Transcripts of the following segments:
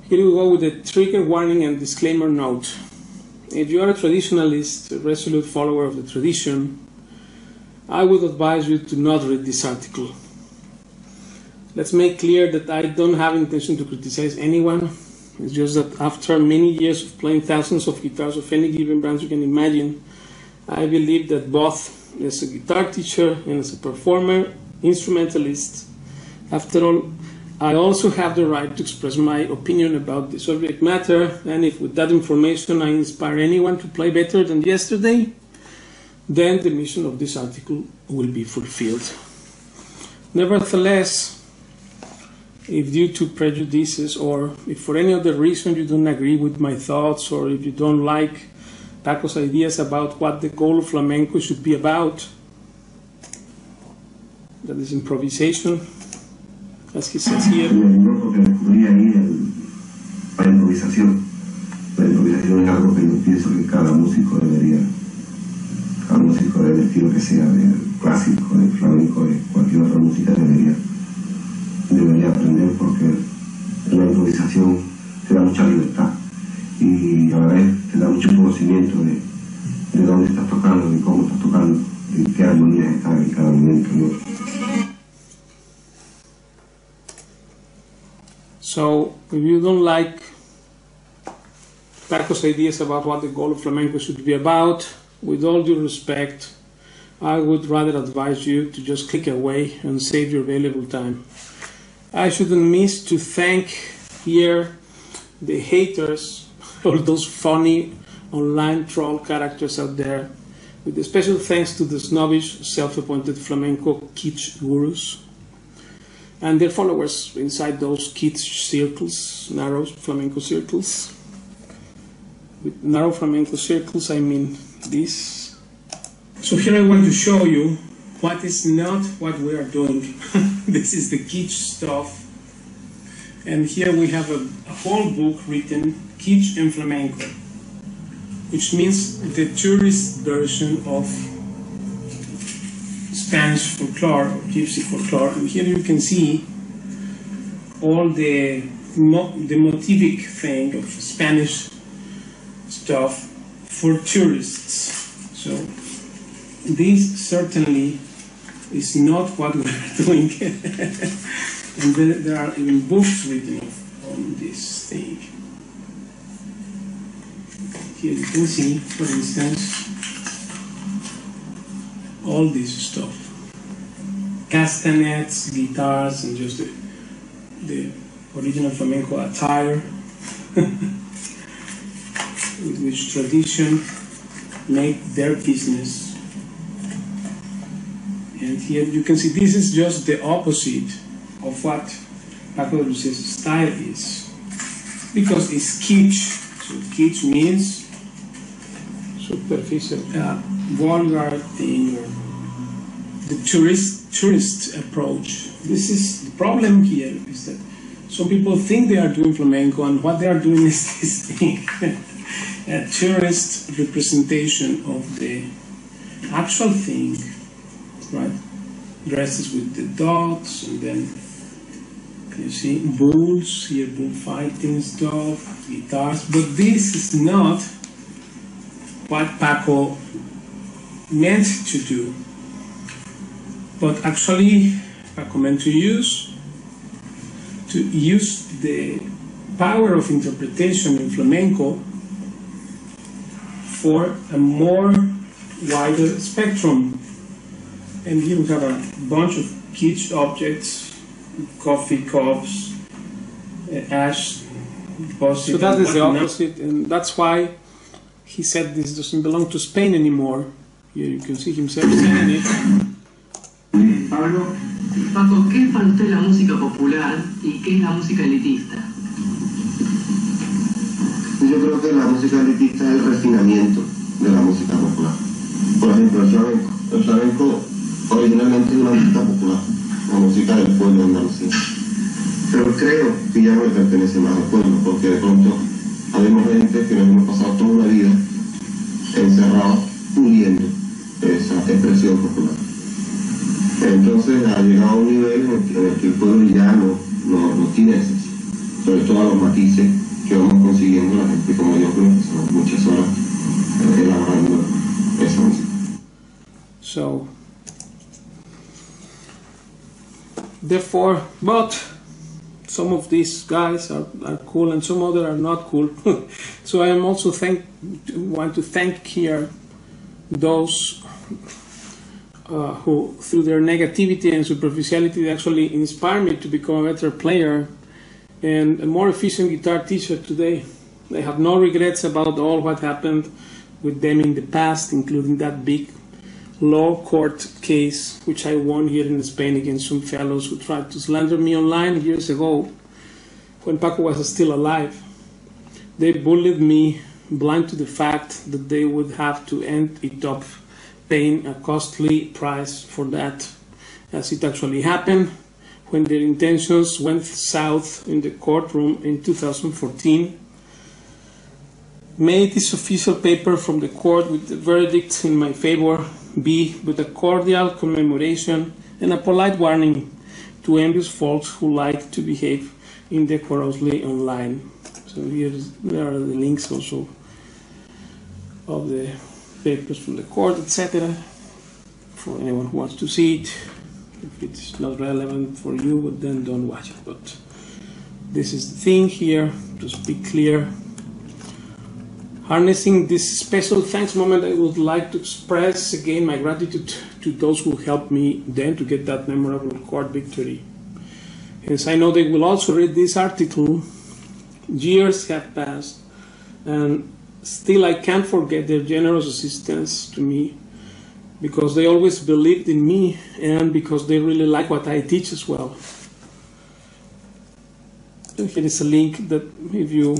Here we go with the trigger warning and disclaimer note. If you are a traditionalist, a resolute follower of the tradition, I would advise you to not read this article. Let's make clear that I don't have intention to criticize anyone. It's just that after many years of playing thousands of guitars of any given brand you can imagine, I believe that both as a guitar teacher and as a performer, instrumentalist, after all, I also have the right to express my opinion about the subject matter, and if with that information I inspire anyone to play better than yesterday, then the mission of this article will be fulfilled. Nevertheless, if due to prejudices or if for any other reason you don't agree with my thoughts, or if you don't like Paco's ideas about what the goal of flamenco should be about, that is improvisation, as he says here. La improvisación es algo que yo pienso que cada músico del estilo que sea, del clásico, del flamenco, de cualquier otra música debería aprender, porque la improvisación te da mucha libertad y a la vez te da mucho conocimiento de dónde estás tocando, de cómo estás tocando, de qué armonías están en cada momento, ¿no? So, if you don't like Paco's ideas about what the goal of flamenco should be about, with all due respect, I would rather advise you to just click away and save your valuable time. I shouldn't miss to thank here the haters, all those funny online troll characters out there, with a special thanks to the snobbish, self-appointed flamenco kitsch gurus and their followers inside those kitsch circles, narrow flamenco circles. With narrow flamenco circles, I mean this. So here I want to show you what is not what we are doing. This is the kitsch stuff. And here we have a whole book written, Kitsch and Flamenco, which means the tourist version of Spanish folklore, or gypsy folklore. And here you can see all the motivic thing of Spanish stuff for tourists. So this certainly is not what we are doing. And there are even books written on this thing. Here you can see, for instance, all this stuff. Castanets, guitars, and just the original flamenco attire, with which tradition make their business. And here you can see this is just the opposite of what Paco de Lucia's style is, because it's kitsch. So kitsch means superficial, vulgar thing, or the tourist approach. This is the problem here, is that some people think they are doing flamenco, and what they are doing is this thing, a tourist representation of the actual thing, right? Dresses with the dogs, and then you see bulls here, bullfighting stuff, guitars. But this is not what Paco meant to do. But actually, Paco meant to use the power of interpretation in flamenco for a more wider spectrum. And here we have a bunch of kitsch objects, coffee cups, ash deposit. So that is the opposite, and that's why he said this doesn't belong to Spain anymore. Here you can see himself saying it. Pablo, Paco, ¿qué es para usted la música popular y qué es la música elitista? Yo creo que la música elitista es el refinamiento de la música popular. Por ejemplo, el flamenco originalmente es una música popular, la música del pueblo andalusí. Pero creo que ya no le pertenece más al pueblo, porque de pronto habemos gente que nos hemos pasado toda una vida encerrados, puliendo esa expresión popular. Entonces ha llegado a un nivel en el que el pueblo ya no tiene sobre todo a los matices que vamos consiguiendo la gente como yo, creo que son muchas horas elaborando esa música. So, therefore, but some of these guys are cool and some other are not cool. So I am also want to thank here those who, through their negativity and superficiality, actually inspired me to become a better player and a more efficient guitar teacher today. I have no regrets about all what happened with them in the past, including that big law court case which I won here in Spain against some fellows who tried to slander me online years ago when Paco was still alive. They bullied me, blind to the fact that they would have to end it up paying a costly price for that, as it actually happened when their intentions went south in the courtroom in 2014. Made this official paper from the court with the verdict in my favor, B, with a cordial commemoration and a polite warning to envious folks who like to behave indecorously online. So there are the links also of the papers from the court, etc. for anyone who wants to see it. If it's not relevant for you, but then don't watch it. But this is the thing here, to speak clear. Harnessing this special thanks moment, I would like to express again my gratitude to those who helped me then to get that memorable court victory. As I know they will also read this article, years have passed, and still I can't forget their generous assistance to me, because they always believed in me and because they really like what I teach as well. So here is a link that if you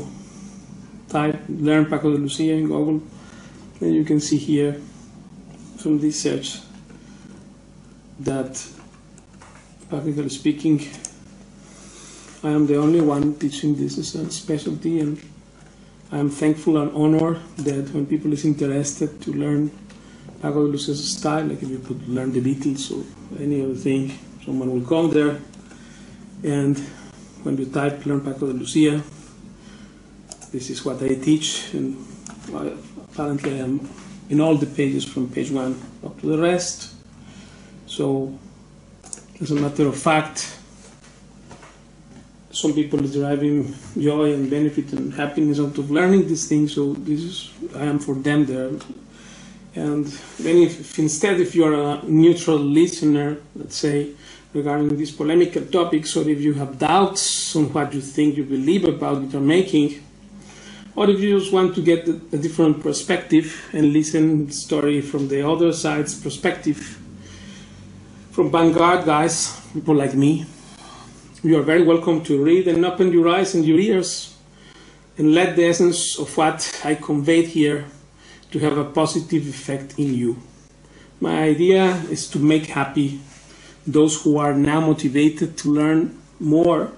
type Learn Paco de Lucia in Google, then you can see here from this search that, practically speaking, I am the only one teaching this as a specialty, and I am thankful and honored that when people is interested to learn Paco de Lucia's style, like if you could learn the Beatles or any other thing, someone will come there, and when you type Learn Paco de Lucia, this is what I teach, and apparently I am in all the pages from page 1 up to the rest. So, as a matter of fact, some people are deriving joy and benefit and happiness out of learning these things, so this is, I am for them there. And then if instead, if you are a neutral listener, let's say, regarding these polemical topics, or if you have doubts on what you think you believe about guitar making, or if you just want to get a different perspective and listen to the story from the other side's perspective, from vanguard guys, people like me, you are very welcome to read and open your eyes and your ears and let the essence of what I conveyed here to have a positive effect in you. My idea is to make happy those who are now motivated to learn more,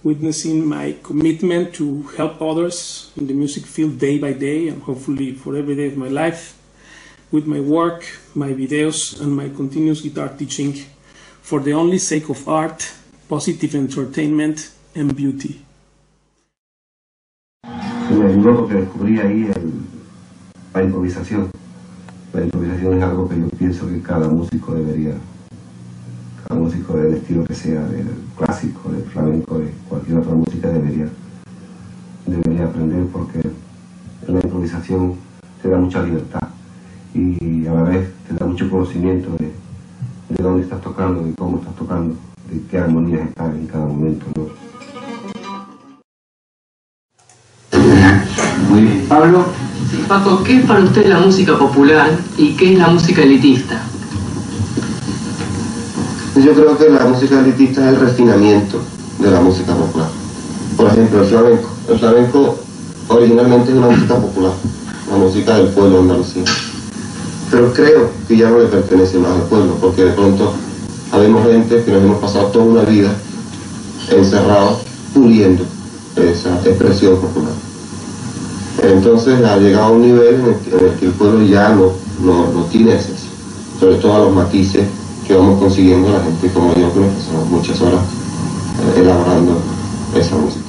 witnessing my commitment to help others in the music field day by day, and hopefully for every day of my life, with my work, my videos, and my continuous guitar teaching for the only sake of art, positive entertainment, and beauty. Luego que descubrí ahí la improvisación. La improvisación es algo que yo pienso que cada músico del estilo que sea, del clásico, del flamenco, de cualquier otra música debería aprender, porque la improvisación te da mucha libertad y a la vez te da mucho conocimiento de dónde estás tocando, de cómo estás tocando, de qué armonías están en cada momento, ¿no? Muy bien. Pablo. Sí, Paco, ¿qué es para usted la música popular y qué es la música elitista? Yo creo que la música elitista es el refinamiento de la música popular. Por ejemplo, el flamenco. El flamenco originalmente es una música popular, la música del pueblo andalusí. Pero creo que ya no le pertenece más al pueblo, porque de pronto habemos gente que nos hemos pasado toda una vida encerrados, puliendo esa expresión popular. Entonces ha llegado a un nivel en el que el pueblo ya no tiene acceso, sobre todo a los matices que vamos consiguiendo la gente como yo, creo que son muchas horas elaborando esa música.